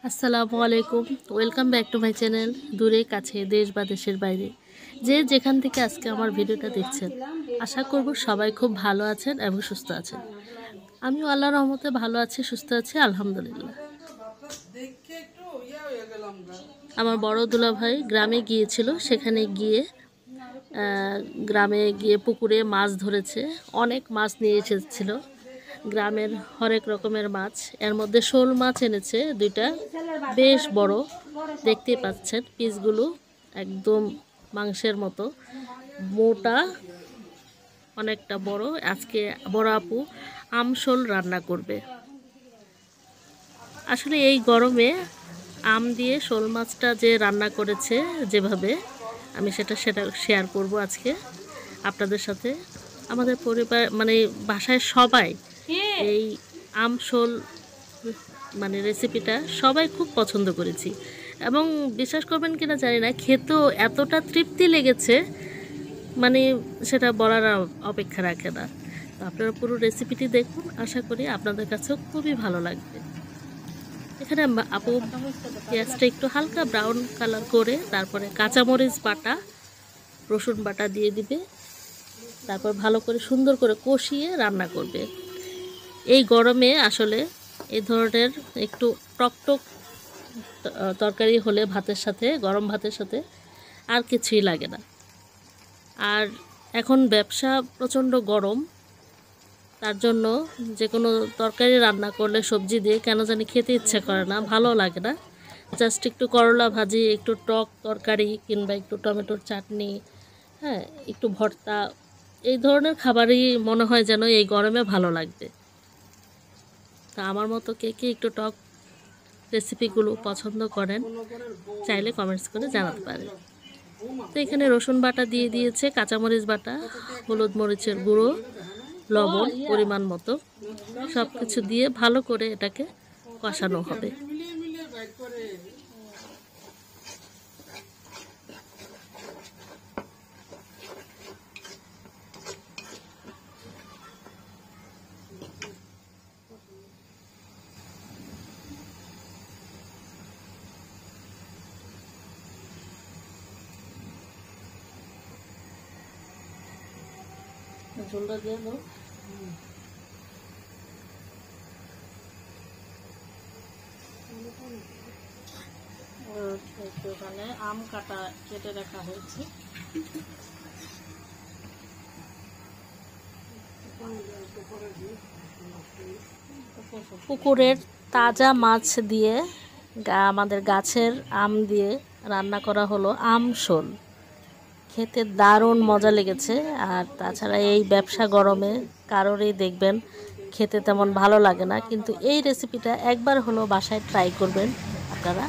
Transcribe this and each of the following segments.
আসসালামু আলাইকুম, welcome back to my channel. দূরে কাছে, দেশ বা দেশের বাইরে, যে যেখান থেকে আজকে আমার ভিডিওটা দেখছেন, আশা করব সবাই খুব ভালো আছেন এবং সুস্থ আছেন। আমিও আল্লাহর রহমতে ভালো আছি, সুস্থ আছি, আলহামদুলিল্লাহ। আমার বড় দুলাভাই গ্রামে গিয়েছিল, সেখানে গিয়ে গ্রামে গিয়ে পুকুরে মাছ ধরেছে। অনেক মাছ নিয়ে এসেছিল, গ্রামের হরেক রকমের মাছ। এর মধ্যে শোল মাছ এনেছে দুইটা, বেশ বড়, দেখতেই পাচ্ছেন পিসগুলো একদম মাংসের মতো মোটা, অনেকটা বড়। আজকে বড় আপু আমশোল রান্না করবে। আসলে এই গরমে আম দিয়ে শোল মাছটা যে রান্না করেছে যেভাবে, আমি সেটা শেয়ার করব আজকে আপনাদের সাথে। আমাদের পরিবার মানে বাসায় সবাই এই আমশোল মানে রেসিপিটা সবাই খুব পছন্দ করেছি, এবং বিশ্বাস করবেন কিনা জানি না, খেতেও এতটা তৃপ্তি লেগেছে মানে সেটা বলার অপেক্ষা রাখে না। তো আপনারা পুরো রেসিপিটি দেখুন, আশা করি আপনাদের কাছেও খুবই ভালো লাগবে। এখানে আপু পেঁয়াজটা একটু হালকা ব্রাউন কালার করে তারপরে কাঁচামরিচ বাটা, রসুন বাটা দিয়ে দিবে, তারপর ভালো করে সুন্দর করে কষিয়ে রান্না করবে। এই গরমে আসলে এই ধরনের একটু টকটক তরকারি হলে ভাতের সাথে, গরম ভাতের সাথে আর কিছুই লাগে না। আর এখন ব্যবসা প্রচণ্ড গরম, তার জন্য যে কোনো তরকারি রান্না করলে সবজি দিয়ে কেন জানি খেতে ইচ্ছে করে না, ভালো লাগে না। জাস্ট একটু করলা ভাজি, একটু টক তরকারি কিংবা একটু টমেটোর চাটনি, হ্যাঁ, একটু ভর্তা, এই ধরনের খাবারই মনে হয় যেন এই গরমে ভালো লাগবে। তা আমার মতো কে কে একটু টক রেসিপিগুলো পছন্দ করেন, চাইলে কমেন্টস করে জানাতে পারেন। তো এখানে রসুন বাটা দিয়ে দিয়েছে, কাঁচামরিচ বাটা, হলুদ মরিচের গুঁড়ো, লবণ পরিমাণ মতো, সব কিছু দিয়ে ভালো করে এটাকে কষানো হবে। ঝোলটা দিয়ে দাও। এখানে আম কাটা কেটে রাখা হয়েছে। পুকুরের তাজা মাছ দিয়ে, আমাদের গাছের আম দিয়ে রান্না করা হলো আমশোল। খেতে দারুণ মজা লেগেছে। আর তাছাড়া এই ব্যবসা গরমে কারোরই দেখবেন খেতে তেমন ভালো লাগে না, কিন্তু এই রেসিপিটা একবার হলো বাসায় ট্রাই করবেন আপনারা,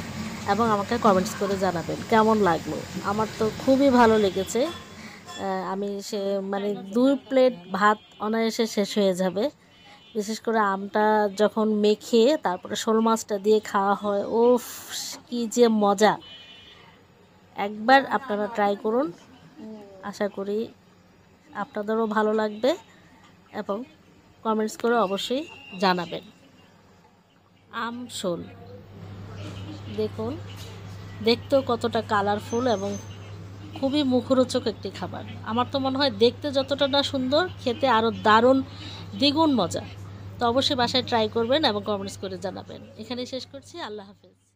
এবং আমাকে কমেন্টস করে জানাবেন কেমন লাগলো। আমার তো খুবই ভালো লেগেছে। আমি মানে 2 প্লেট ভাত অনায়াসে শেষ হয়ে যাবে। বিশেষ করে আমটা যখন মেখে তারপরে শোল মাছটা দিয়ে খাওয়া হয়, ওফ কি যে মজা! একবার আপনারা ট্রাই করুন, আশা করি আপনাদেরও ভালো লাগবে, এবং কমেন্টস করে অবশ্যই জানাবেন। আমশোল দেখুন, দেখতেও কতটা কালারফুল এবং খুবই মুখরোচক একটি খাবার। আমার তো মনে হয় দেখতে যতটা না সুন্দর, খেতে আরও দারুণ, দ্বিগুণ মজা। তো অবশ্যই বাসায় ট্রাই করবেন এবং কমেন্টস করে জানাবেন। এখানেই শেষ করছি, আল্লাহ হাফেজ।